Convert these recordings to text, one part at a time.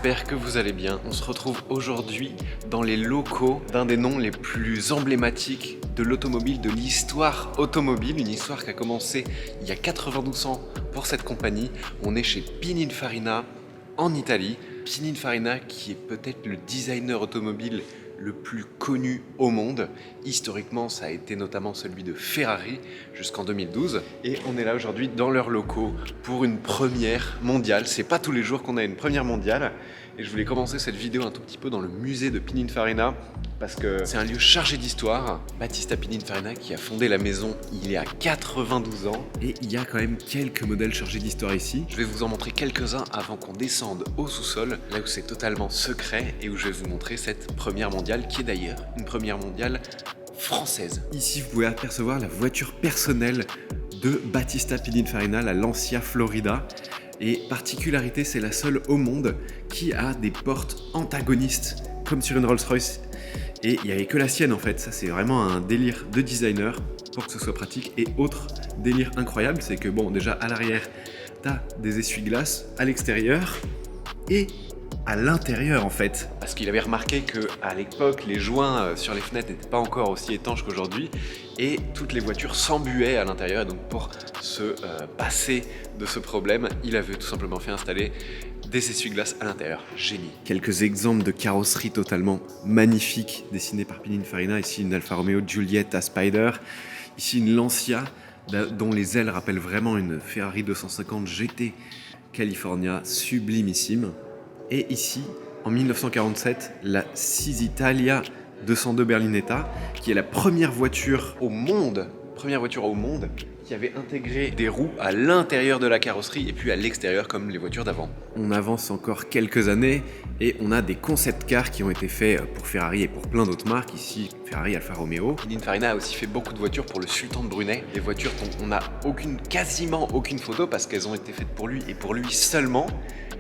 j'espère que vous allez bien. On se retrouve aujourd'hui dans les locaux d'un des noms les plus emblématiques de l'automobile, de l'histoire automobile, une histoire qui a commencé il y a 92 ans pour cette compagnie. On est chez Pininfarina en Italie. Pininfarina qui est peut-être le designer automobile le plus connu au monde. Historiquement, ça a été notamment celui de Ferrari jusqu'en 2012. Et on est là aujourd'hui dans leurs locaux pour une première mondiale. C'est pas tous les jours qu'on a une première mondiale. Et je voulais commencer cette vidéo un tout petit peu dans le musée de Pininfarina parce que c'est un lieu chargé d'histoire. Battista Pininfarina qui a fondé la maison il y a 92 ans. Et il y a quand même quelques modèles chargés d'histoire ici. Je vais vous en montrer quelques-uns avant qu'on descende au sous-sol, là où c'est totalement secret et où je vais vous montrer cette première mondiale qui est d'ailleurs une première mondiale française. Ici, vous pouvez apercevoir la voiture personnelle de Battista Pininfarina, la Lancia Florida. Et particularité, c'est la seule au monde qui a des portes antagonistes, comme sur une Rolls-Royce. Et il n'y avait que la sienne en fait, ça c'est vraiment un délire de designer pour que ce soit pratique. Et autre délire incroyable, c'est que bon, déjà à l'arrière, t'as des essuie-glaces à l'extérieur et à l'intérieur en fait. Parce qu'il avait remarqué qu'à l'époque, les joints sur les fenêtres n'étaient pas encore aussi étanches qu'aujourd'hui et toutes les voitures s'embuaient à l'intérieur. Et donc pour se passer de ce problème, il avait tout simplement fait installer des essuie-glaces à l'intérieur. Génie. Quelques exemples de carrosserie totalement magnifiques dessinés par Pininfarina. Ici une Alfa Romeo Giulietta Spider. Ici une Lancia dont les ailes rappellent vraiment une Ferrari 250 GT California sublimissime. Et ici, en 1947, la Cisitalia 202 Berlinetta, qui est la première voiture au monde qui avait intégré des roues à l'intérieur de la carrosserie et puis à l'extérieur comme les voitures d'avant. On avance encore quelques années et on a des concept cars qui ont été faits pour Ferrari et pour plein d'autres marques. Ici, Ferrari, Alfa Romeo. Pininfarina a aussi fait beaucoup de voitures pour le Sultan de Brunei. Des voitures dont on n'a quasiment aucune photo parce qu'elles ont été faites pour lui et pour lui seulement.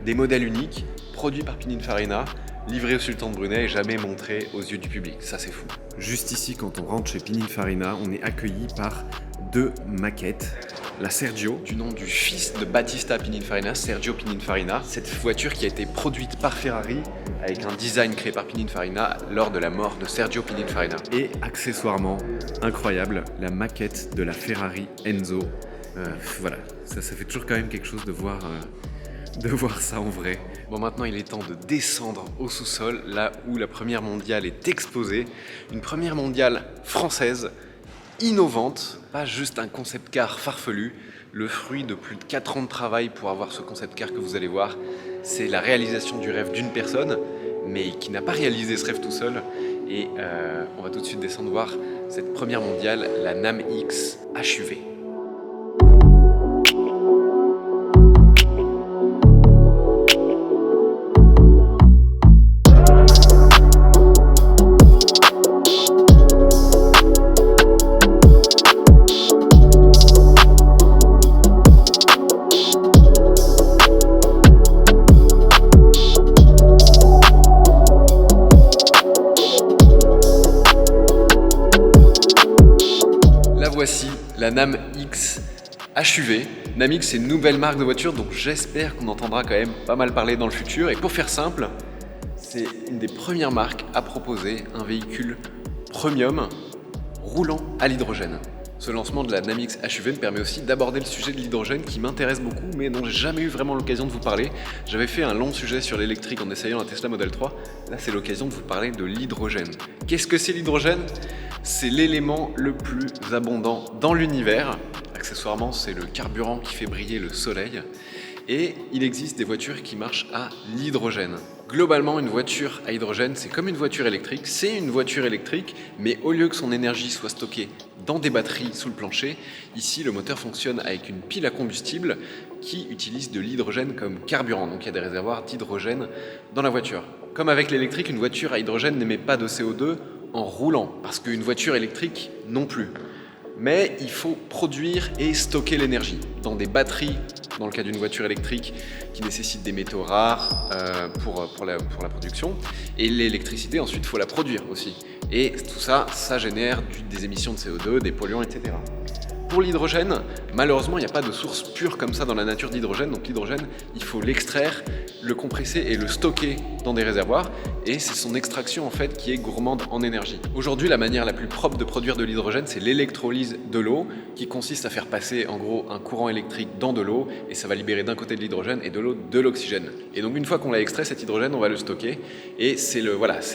Des modèles uniques, produits par Pininfarina, livrés au Sultan de Brunei et jamais montrés aux yeux du public. Ça, c'est fou. Juste ici, quand on rentre chez Pininfarina, on est accueilli par deux maquettes. La Sergio, du nom du fils de Battista Pininfarina, Sergio Pininfarina. Cette voiture qui a été produite par Ferrari avec un design créé par Pininfarina lors de la mort de Sergio Pininfarina. Et accessoirement, incroyable, la maquette de la Ferrari Enzo. Voilà, ça fait toujours quand même quelque chose de voir ça en vrai. Bon, maintenant il est temps de descendre au sous-sol, là où la première mondiale est exposée. Une première mondiale française, innovante, pas juste un concept car farfelu, le fruit de plus de 4 ans de travail pour avoir ce concept car que vous allez voir. C'est la réalisation du rêve d'une personne, mais qui n'a pas réalisé ce rêve tout seul. Et on va tout de suite descendre voir cette première mondiale, la NAM X HUV. Voici la NAM X HUV. NAM X, c'est une nouvelle marque de voiture, donc j'espère qu'on entendra quand même pas mal parler dans le futur. Et pour faire simple, c'est une des premières marques à proposer un véhicule premium roulant à l'hydrogène. Ce lancement de la NAM X HUV me permet aussi d'aborder le sujet de l'hydrogène qui m'intéresse beaucoup, mais dont j'ai jamais eu vraiment l'occasion de vous parler. J'avais fait un long sujet sur l'électrique en essayant la Tesla Model 3. Là, c'est l'occasion de vous parler de l'hydrogène. Qu'est-ce que c'est l'hydrogène ? C'est l'élément le plus abondant dans l'univers. Accessoirement, c'est le carburant qui fait briller le soleil. Et il existe des voitures qui marchent à l'hydrogène. Globalement, une voiture à hydrogène, c'est comme une voiture électrique. C'est une voiture électrique, mais au lieu que son énergie soit stockée dans des batteries sous le plancher, ici, le moteur fonctionne avec une pile à combustible qui utilise de l'hydrogène comme carburant. Donc il y a des réservoirs d'hydrogène dans la voiture. Comme avec l'électrique, une voiture à hydrogène n'émet pas de CO2 en roulant, parce qu'une voiture électrique non plus. Mais il faut produire et stocker l'énergie dans des batteries, dans le cas d'une voiture électrique qui nécessite des métaux rares pour la production. Et l'électricité, ensuite, il faut la produire aussi. Et tout ça, ça génère des émissions de CO2, des polluants, etc. Pour l'hydrogène, malheureusement, il n'y a pas de source pure comme ça dans la nature d'hydrogène. Donc l'hydrogène, il faut l'extraire, le compresser et le stocker dans des réservoirs. Et c'est son extraction en fait qui est gourmande en énergie. Aujourd'hui, la manière la plus propre de produire de l'hydrogène, c'est l'électrolyse de l'eau, qui consiste à faire passer en gros un courant électrique dans de l'eau, et ça va libérer d'un côté de l'hydrogène et de l'autre de l'oxygène. Et donc une fois qu'on l'a extrait, cet hydrogène, on va le stocker. Et c'est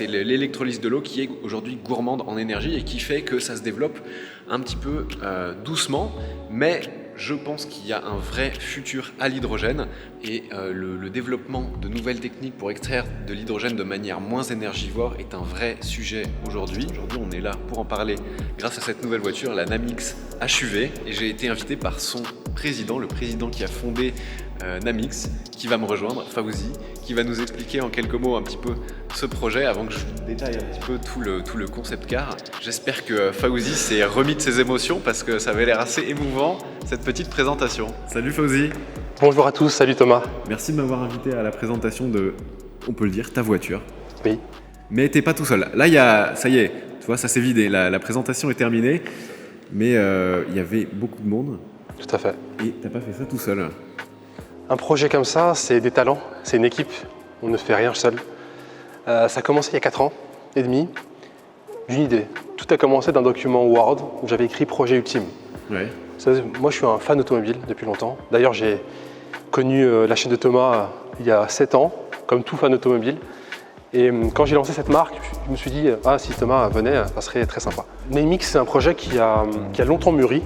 l'électrolyse de l'eau qui est aujourd'hui gourmande en énergie et qui fait que ça se développe un petit peu doucement, mais je pense qu'il y a un vrai futur à l'hydrogène et le développement de nouvelles techniques pour extraire de l'hydrogène de manière moins énergivore est un vrai sujet aujourd'hui. Aujourd'hui, on est là pour en parler grâce à cette nouvelle voiture, la Namix HUV, et j'ai été invité par son président, le président qui a fondé Namix, qui va me rejoindre, Fawzi, qui va nous expliquer en quelques mots un petit peu ce projet avant que je vous détaille un petit peu tout le concept car. J'espère que Fawzi s'est remis de ses émotions parce que ça avait l'air assez émouvant cette petite présentation. Salut Fawzi. Bonjour à tous, salut Thomas. Merci de m'avoir invité à la présentation de, on peut le dire, ta voiture. Oui. Mais t'es pas tout seul. Là, ça y est, tu vois, ça s'est vidé. La présentation est terminée, mais il y avait beaucoup de monde. Tout à fait. Et t'as pas fait ça tout seul. Un projet comme ça, c'est des talents, c'est une équipe. On ne fait rien seul. Ça a commencé il y a 4 ans et demi, d'une idée. Tout a commencé d'un document Word où j'avais écrit projet ultime. Ouais. Moi, je suis un fan automobile depuis longtemps. D'ailleurs, j'ai connu la chaîne de Thomas il y a 7 ans, comme tout fan automobile. Et quand j'ai lancé cette marque, je me suis dit, si Thomas venait, ça serait très sympa. Namix, c'est un projet qui a longtemps mûri.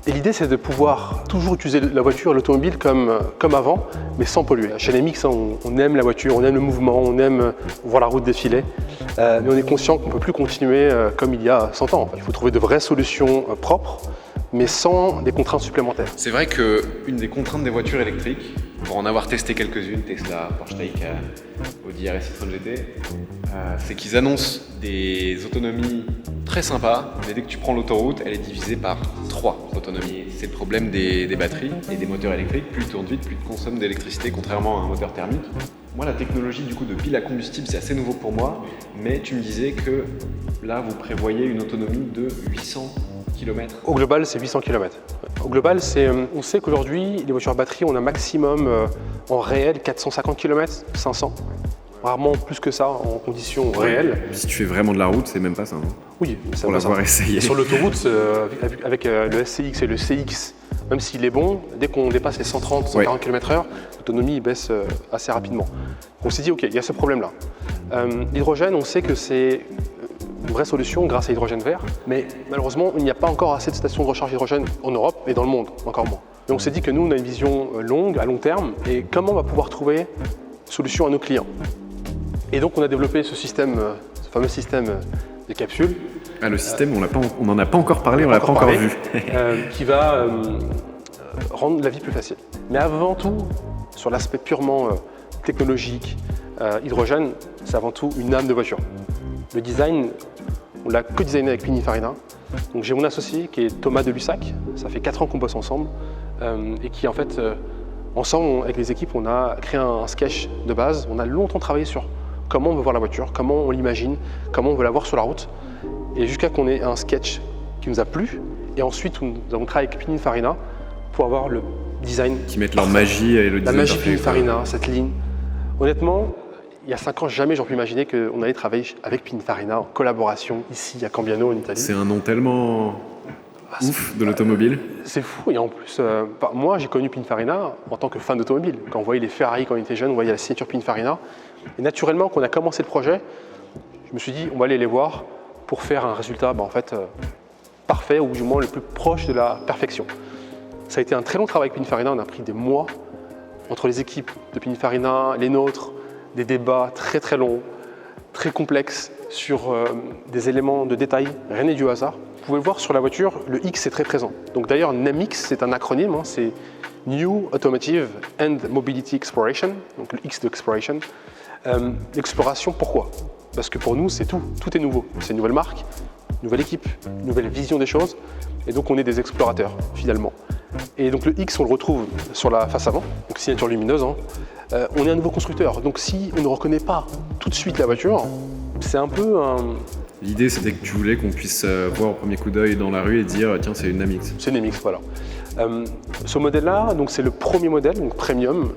Et l'idée, c'est de pouvoir toujours utiliser la voiture, l'automobile comme avant, mais sans polluer. Chez Namix, on aime la voiture, on aime le mouvement, on aime voir la route défiler. Mais on est conscient qu'on ne peut plus continuer comme il y a 100 ans. Il faut trouver de vraies solutions propres, mais sans des contraintes supplémentaires. C'est vrai qu'une des contraintes des voitures électriques, pour en avoir testé quelques-unes, Tesla, Porsche Taycan, Audi RS e-tron GT, c'est qu'ils annoncent des autonomies très sympas, mais dès que tu prends l'autoroute, elle est divisée par 3 autonomies. C'est le problème des batteries et des moteurs électriques. Plus ils tournent vite, plus ils consomment d'électricité, contrairement à un moteur thermique. Moi, la technologie du coup de pile à combustible, c'est assez nouveau pour moi, mais tu me disais que là, vous prévoyez une autonomie de 800 km. Au global, c'est 800 km. Au global, on sait qu'aujourd'hui, les voitures à batterie, on a un maximum en réel 450 km, 500. Rarement plus que ça en conditions réelles. Si tu fais vraiment de la route, c'est même pas ça. Hein. Oui, ça pour l'avoir essayé. Et sur l'autoroute, avec le SCX et le CX, même s'il est bon, dès qu'on dépasse les 130, 140 km/h, l'autonomie baisse assez rapidement. On s'est dit, ok, il y a ce problème-là. L'hydrogène, on sait que c'est une vraie solution grâce à l'hydrogène vert, mais malheureusement, il n'y a pas encore assez de stations de recharge hydrogène en Europe et dans le monde, encore moins. Et on s'est dit que nous, on a une vision longue, à long terme, et comment on va pouvoir trouver une solution à nos clients. Et donc, on a développé ce fameux système de capsules. Ah, le système, on n'en a pas encore parlé, on l'a pas encore vu. Qui va rendre la vie plus facile. Mais avant tout, sur l'aspect purement technologique, hydrogène, c'est avant tout une âme de voiture. Le design, on l'a co-designé avec Pininfarina. Donc j'ai mon associé qui est Thomas Delussac. Ça fait 4 ans qu'on bosse ensemble et qui en fait, ensemble avec les équipes, on a créé un sketch de base. On a longtemps travaillé sur comment on veut voir la voiture, comment on l'imagine, comment on veut la voir sur la route. Et jusqu'à qu'on ait un sketch qui nous a plu. Et ensuite, nous avons travaillé avec Pininfarina pour avoir le design. Qui mettent leur magie et le design. La magie Pininfarina, cette ligne. Honnêtement, il y a 5 ans, jamais j'aurais pu imaginer qu'on allait travailler avec Pininfarina en collaboration ici à Cambiano en Italie. C'est un nom tellement ouf de l'automobile. C'est fou. Et en plus, moi, j'ai connu Pininfarina en tant que fan d'automobile. Quand on voyait les Ferrari quand on était jeune, on voyait la signature Pininfarina. Et naturellement, quand on a commencé le projet, je me suis dit, on va aller les voir pour faire un résultat parfait, ou du moins le plus proche de la perfection. Ça a été un très long travail avec Pininfarina, on a pris des mois entre les équipes de Pininfarina, les nôtres, des débats très très longs, très complexes sur des éléments de détail, rien n'est du hasard. Vous pouvez le voir sur la voiture, le X est très présent. Donc d'ailleurs, Namix, c'est un acronyme, c'est New Automotive and Mobility Exploration, donc le X de Exploration. L'exploration, pourquoi ? Parce que pour nous, c'est tout est nouveau. C'est une nouvelle marque, une nouvelle équipe, une nouvelle vision des choses. Et donc, on est des explorateurs, finalement. Et donc, le X, on le retrouve sur la face avant, donc signature lumineuse. On est un nouveau constructeur. Donc, si on ne reconnaît pas tout de suite la voiture, c'est un peu L'idée, c'était que tu voulais qu'on puisse voir au premier coup d'œil dans la rue et dire tiens, c'est une Amix. C'est une Amix, voilà. Ce modèle-là, donc c'est le premier modèle, donc premium,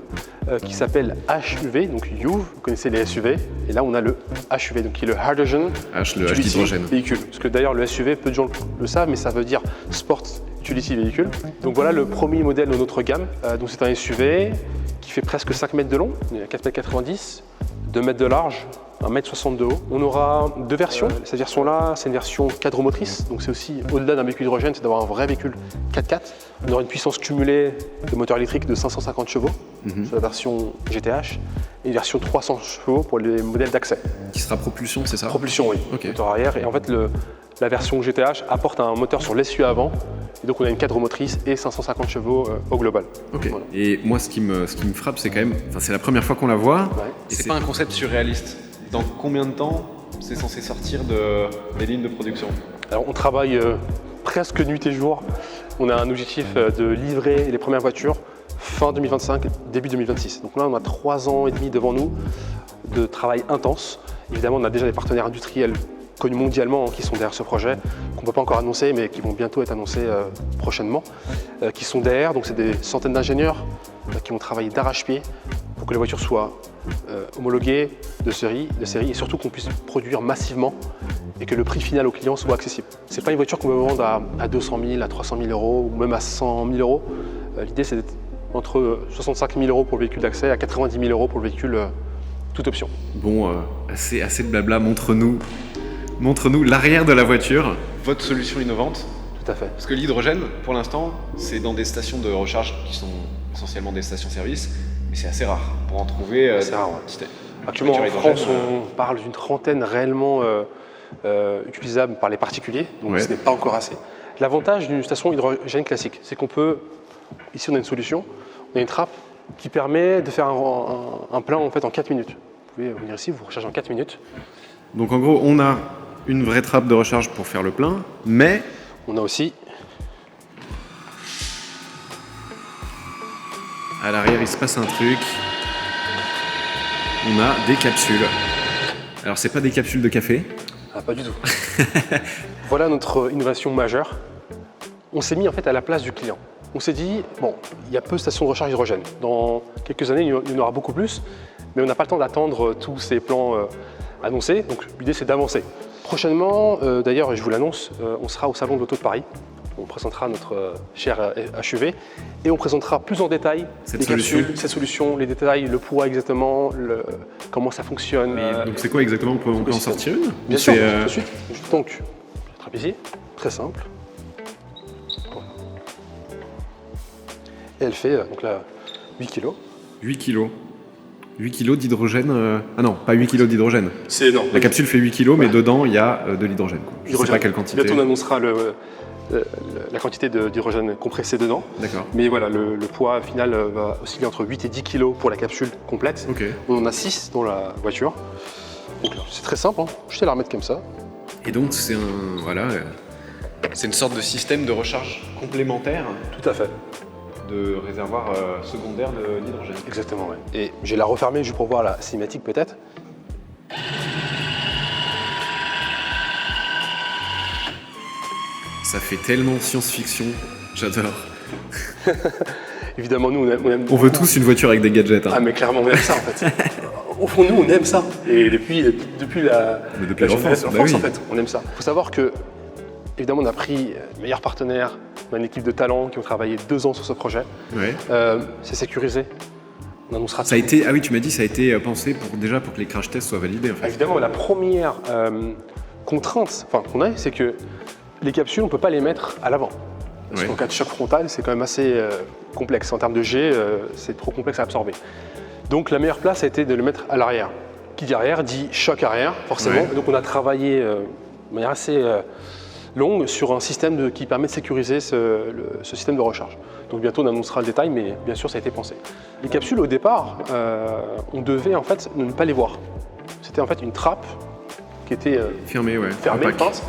qui s'appelle HUV, donc UV, vous connaissez les SUV, et là on a le HUV, donc qui est le Hydrogen le H d'hydrogène. Véhicule. Parce que d'ailleurs le SUV, peu de gens le savent, mais ça veut dire Sport Utility Vehicle. Donc voilà le premier modèle de notre gamme. Donc c'est un SUV qui fait presque 5 mètres de long, il est à 4,90 m, 2 mètres de large, 1,60 m de haut. On aura deux versions. Cette version-là, c'est une version quadromotrice. Donc c'est aussi, au-delà d'un véhicule hydrogène, c'est d'avoir un vrai véhicule 4x4. On aura une puissance cumulée de moteur électrique de 550 chevaux sur la version GTH et une version 300 chevaux pour les modèles d'accès. Qui sera propulsion, c'est ça? Propulsion, oui. Okay. Moteur arrière. Et en fait, la version GTH apporte un moteur sur l'essieu avant. Et donc on a une quadromotrice et 550 chevaux au global. Ok. Voilà. Et moi, ce qui me frappe, c'est quand même, c'est la première fois qu'on la voit. Ouais. C'est pas un concept surréaliste. Dans combien de temps c'est censé sortir des lignes de production? Alors on travaille presque nuit et jour. On a un objectif de livrer les premières voitures fin 2025, début 2026. Donc là on a 3 ans et demi devant nous de travail intense. Évidemment on a déjà des partenaires industriels connus mondialement qui sont derrière ce projet, qu'on ne peut pas encore annoncer mais qui vont bientôt être annoncés prochainement, qui sont derrière. Donc c'est des centaines d'ingénieurs qui vont travailler d'arrache-pied pour que les voitures soient homologuées de série et surtout qu'on puisse produire massivement et que le prix final au client soit accessible. Ce n'est pas une voiture qu'on veut vendre à 200 000, à 300 000 euros ou même à 100 000 euros. L'idée c'est d'être entre 65 000 euros pour le véhicule d'accès à 90 000 euros pour le véhicule toute option. Bon, assez de blabla, montre-nous l'arrière de la voiture. Votre solution innovante. Tout à fait. Parce que l'hydrogène, pour l'instant, c'est dans des stations de recharge qui sont essentiellement des stations-service, mais c'est assez rare pour en trouver. C'est rare, ouais. Actuellement en France, on parle d'une trentaine réellement utilisables par les particuliers, donc ce n'est pas encore assez. L'avantage d'une station hydrogène classique, c'est qu'on peut, ici on a une solution, on a une trappe qui permet de faire un plein en fait en 4 minutes. Vous pouvez venir ici, vous rechargez en 4 minutes. Donc en gros, on a une vraie trappe de recharge pour faire le plein, mais on a aussi à l'arrière, il se passe un truc. On a des capsules. Alors, c'est pas des capsules de café? Ah, pas du tout. Voilà notre innovation majeure. On s'est mis en fait à la place du client. On s'est dit, bon, il y a peu de stations de recharge hydrogène. Dans quelques années, il y en aura beaucoup plus, mais on n'a pas le temps d'attendre tous ces plans annoncés. Donc, l'idée, c'est d'avancer. Prochainement, d'ailleurs, et je vous l'annonce, on sera au Salon de l'Auto de Paris. On présentera notre cher HUV et on présentera plus en détail cette solution, les détails, le poids exactement, comment ça fonctionne. Donc c'est quoi exactement? On peut en sortir une? Bien sûr, tout de suite. Donc, j'attrape ici, très simple. Et elle fait donc là 8 kg. 8 kg. 8 kg d'hydrogène. Ah non, pas 8 kg d'hydrogène. C'est énorme. La capsule fait 8 kg, mais dedans il y a de l'hydrogène. Je ne sais pas quelle quantité. Bientôt on annoncera la quantité d'hydrogène compressé dedans. D'accord. Mais voilà, le poids final va osciller entre 8 et 10 kg pour la capsule complète. Okay. On en a 6 dans la voiture. Donc c'est très simple, hein. Juste à la remettre comme ça. Et donc c'est c'est une sorte de système de recharge complémentaire. Tout à fait. De réservoir secondaire d'hydrogène. Exactement, ouais. Et je vais la refermer juste pour voir la cinématique peut-être. Ça fait tellement science-fiction, j'adore. Évidemment, nous, on aime on veut tous une voiture avec des gadgets. Hein. Ah, mais clairement, on aime ça, en fait. Au fond, nous, on aime ça. Et depuis l'enfance, en fait, on aime ça. Il faut savoir que, évidemment, on a pris les meilleurs partenaires, on a une équipe de talents qui ont travaillé 2 ans sur ce projet. Ouais. C'est sécurisé. On annoncera ça a été, ah oui, tu m'as dit, ça a été pensé pour que les crash tests soient validés, en fait. Évidemment, la première contrainte qu'on a, c'est que les capsules, on ne peut pas les mettre à l'avant. Parce qu'en cas de choc frontal, c'est quand même assez complexe. En termes de G, c'est trop complexe à absorber. Donc la meilleure place a été de le mettre à l'arrière. Qui dit arrière dit choc arrière, forcément. Ouais. Donc on a travaillé de manière assez longue sur un système qui permet de sécuriser ce système de recharge. Donc bientôt on annoncera le détail, mais bien sûr ça a été pensé. Les capsules au départ, on devait en fait ne pas les voir. C'était en fait une trappe qui était fermée, pince.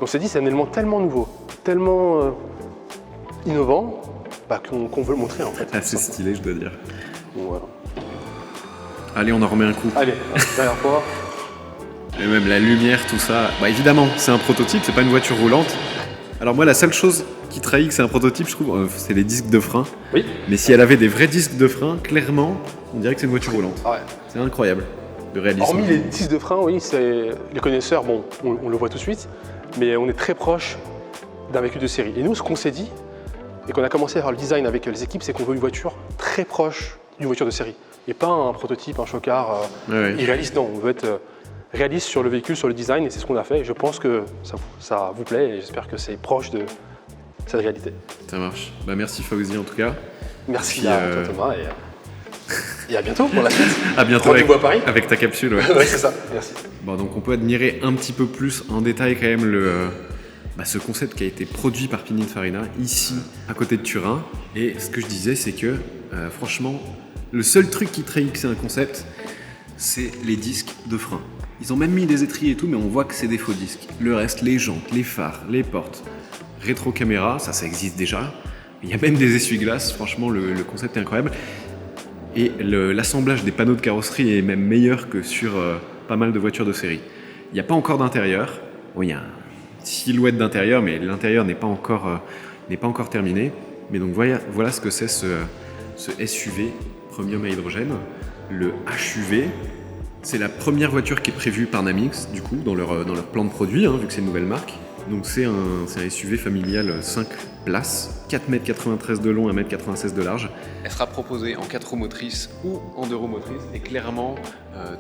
On s'est dit c'est un élément tellement nouveau, tellement innovant qu'on veut le montrer en fait. Assez stylé, je dois dire. Bon, voilà. Allez, on en remet un coup. Allez, dernière fois. Et même la lumière, tout ça. Bah évidemment, c'est un prototype, c'est pas une voiture roulante. Alors moi, la seule chose qui trahit que c'est un prototype, je trouve, c'est les disques de frein. Oui. Mais si elle avait des vrais disques de frein, clairement, on dirait que c'est une voiture roulante. Ouais. C'est incroyable, le réalisme. Hormis les disques de frein, oui, les connaisseurs, bon, on le voit tout de suite, mais on est très proche d'un véhicule de série. Et nous, ce qu'on s'est dit, et qu'on a commencé à faire le design avec les équipes, c'est qu'on veut une voiture très proche d'une voiture de série. Et pas un prototype, un chocard irréaliste, non. On veut être réaliste sur le véhicule, sur le design, et c'est ce qu'on a fait. Et je pense que ça vous plaît, et j'espère que c'est proche de cette réalité. Ça marche. Bah merci Fawzi en tout cas. Merci à toi Thomas, et à bientôt pour la suite. À bientôt Rendez-vous à Paris. avec ta capsule. Ouais. Ouais, c'est ça, merci. Bon, donc on peut admirer un petit peu plus en détail quand même ce concept qui a été produit par Pininfarina ici à côté de Turin. Et ce que je disais, c'est que franchement, le seul truc qui trahit que c'est un concept, c'est les disques de frein. Ils ont même mis des étriers et tout, mais on voit que c'est des faux disques. Le reste, les jantes, les phares, les portes, rétro-caméra, ça existe déjà. Il y a même des essuie-glaces, franchement le concept est incroyable. Et l'assemblage des panneaux de carrosserie est même meilleur que sur pas mal de voitures de série. Il n'y a pas encore d'intérieur. Bon, il y a une silhouette d'intérieur, mais l'intérieur n'est pas encore terminé. Mais donc voilà ce que c'est ce SUV Premium à hydrogène. Le HUV, c'est la première voiture qui est prévue par Namix, du coup, dans leur plan de produit, vu que c'est une nouvelle marque. Donc c'est un SUV familial 5 places, 4,93 m de long, 1,96 m de large. Elle sera proposée en 4 roues motrices ou en 2 roues motrices. Et clairement,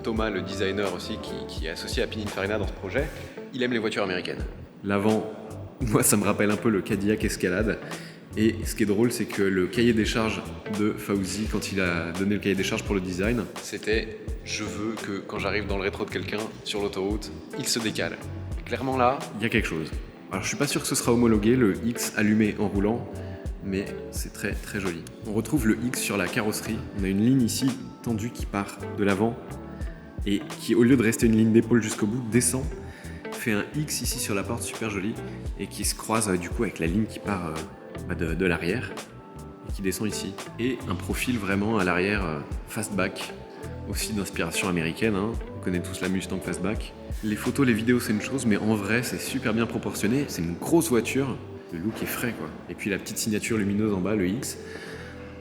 Thomas, le designer aussi, qui est associé à Pininfarina dans ce projet, il aime les voitures américaines. L'avant, moi ça me rappelle un peu le Cadillac Escalade. Et ce qui est drôle, c'est que le cahier des charges de Fawzi, quand il a donné le cahier des charges pour le design, c'était « Je veux que quand j'arrive dans le rétro de quelqu'un sur l'autoroute, il se décale ». Clairement là, il y a quelque chose. Alors je suis pas sûr que ce sera homologué, le X allumé en roulant, mais c'est très très joli. On retrouve le X sur la carrosserie. On a une ligne ici tendue qui part de l'avant et qui, au lieu de rester une ligne d'épaule jusqu'au bout, descend, fait un X ici sur la porte, super joli, et qui se croise du coup avec la ligne qui part de l'arrière et qui descend ici. Et un profil vraiment à l'arrière fastback, aussi d'inspiration américaine, On connaît tous la Mustang fastback. Les photos, les vidéos c'est une chose, mais en vrai c'est super bien proportionné. C'est une grosse voiture, le look est frais quoi. Et puis la petite signature lumineuse en bas, le X,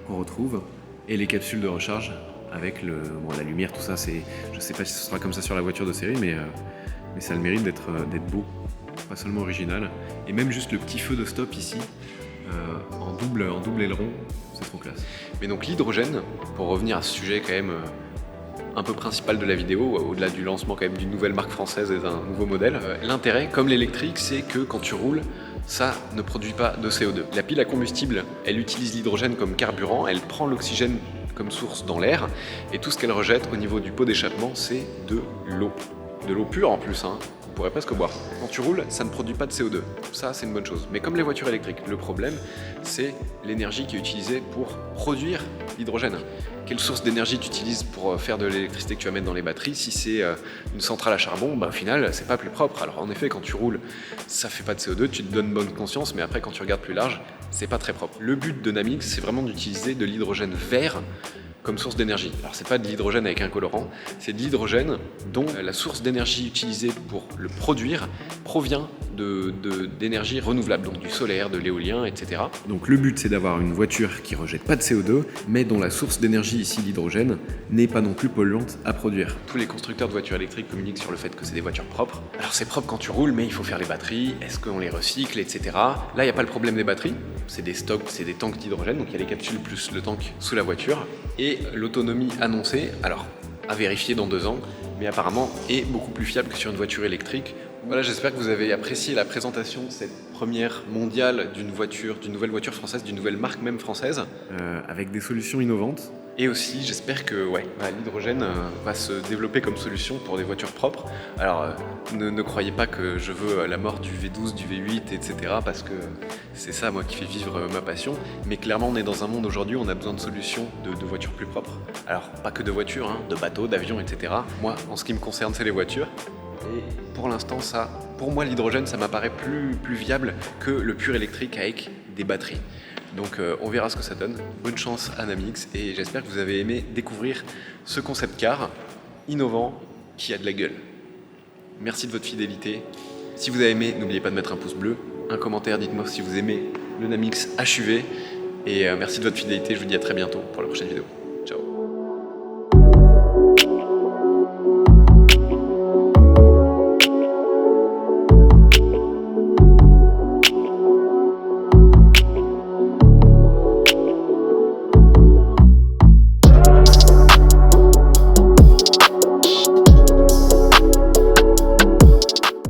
qu'on retrouve, et les capsules de recharge avec la lumière, tout ça. Je sais pas si ce sera comme ça sur la voiture de série, mais ça a le mérite d'être beau, pas seulement original. Et même juste le petit feu de stop ici, en double aileron, c'est trop classe. Mais donc l'hydrogène, pour revenir à ce sujet quand même un peu principal de la vidéo, au-delà du lancement quand même d'une nouvelle marque française et d'un nouveau modèle, l'intérêt, comme l'électrique, c'est que quand tu roules, ça ne produit pas de CO2. La pile à combustible, elle utilise l'hydrogène comme carburant, elle prend l'oxygène comme source dans l'air, et tout ce qu'elle rejette au niveau du pot d'échappement, c'est de l'eau. De l'eau pure en plus, on pourrait presque boire. Quand tu roules, ça ne produit pas de CO2. Ça, c'est une bonne chose. Mais comme les voitures électriques, le problème, c'est l'énergie qui est utilisée pour produire l'hydrogène. Quelle source d'énergie tu utilises pour faire de l'électricité que tu vas mettre dans les batteries? Si c'est une centrale à charbon, au final, c'est pas plus propre. Alors en effet, quand tu roules, ça fait pas de CO2, tu te donnes bonne conscience, mais après, quand tu regardes plus large, c'est pas très propre. Le but de Namix, c'est vraiment d'utiliser de l'hydrogène vert comme source d'énergie. Alors c'est pas de l'hydrogène avec un colorant, c'est de l'hydrogène dont la source d'énergie utilisée pour le produire provient d'énergie renouvelable, donc du solaire, de l'éolien, etc. Donc le but c'est d'avoir une voiture qui rejette pas de CO2, mais dont la source d'énergie ici, l'hydrogène, n'est pas non plus polluante à produire. Tous les constructeurs de voitures électriques communiquent sur le fait que c'est des voitures propres. Alors c'est propre quand tu roules, mais il faut faire les batteries, est-ce qu'on les recycle, etc. Là il n'y a pas le problème des batteries, c'est des stocks, c'est des tanks d'hydrogène, donc il y a les capsules plus le tank sous la voiture. Et l'autonomie annoncée, alors à vérifier dans 2 ans, mais apparemment est beaucoup plus fiable que sur une voiture électrique. Voilà, j'espère que vous avez apprécié la présentation de cette première mondiale d'une nouvelle voiture française, d'une nouvelle marque même française, avec des solutions innovantes. Et aussi, j'espère que l'hydrogène va se développer comme solution pour des voitures propres. Alors, ne croyez pas que je veux la mort du V12, du V8, etc. parce que c'est ça, moi, qui fait vivre ma passion. Mais clairement, on est dans un monde aujourd'hui où on a besoin de solutions de voitures plus propres. Alors, pas que de voitures, de bateaux, d'avions, etc. Moi, en ce qui me concerne, c'est les voitures. Et pour l'instant, pour moi, l'hydrogène, ça m'apparaît plus viable que le pur électrique avec des batteries. Donc on verra ce que ça donne. Bonne chance à Namix et j'espère que vous avez aimé découvrir ce concept car innovant qui a de la gueule. Merci de votre fidélité. Si vous avez aimé, n'oubliez pas de mettre un pouce bleu, un commentaire, dites-moi si vous aimez le Namix HUV. Et merci de votre fidélité, je vous dis à très bientôt pour la prochaine vidéo.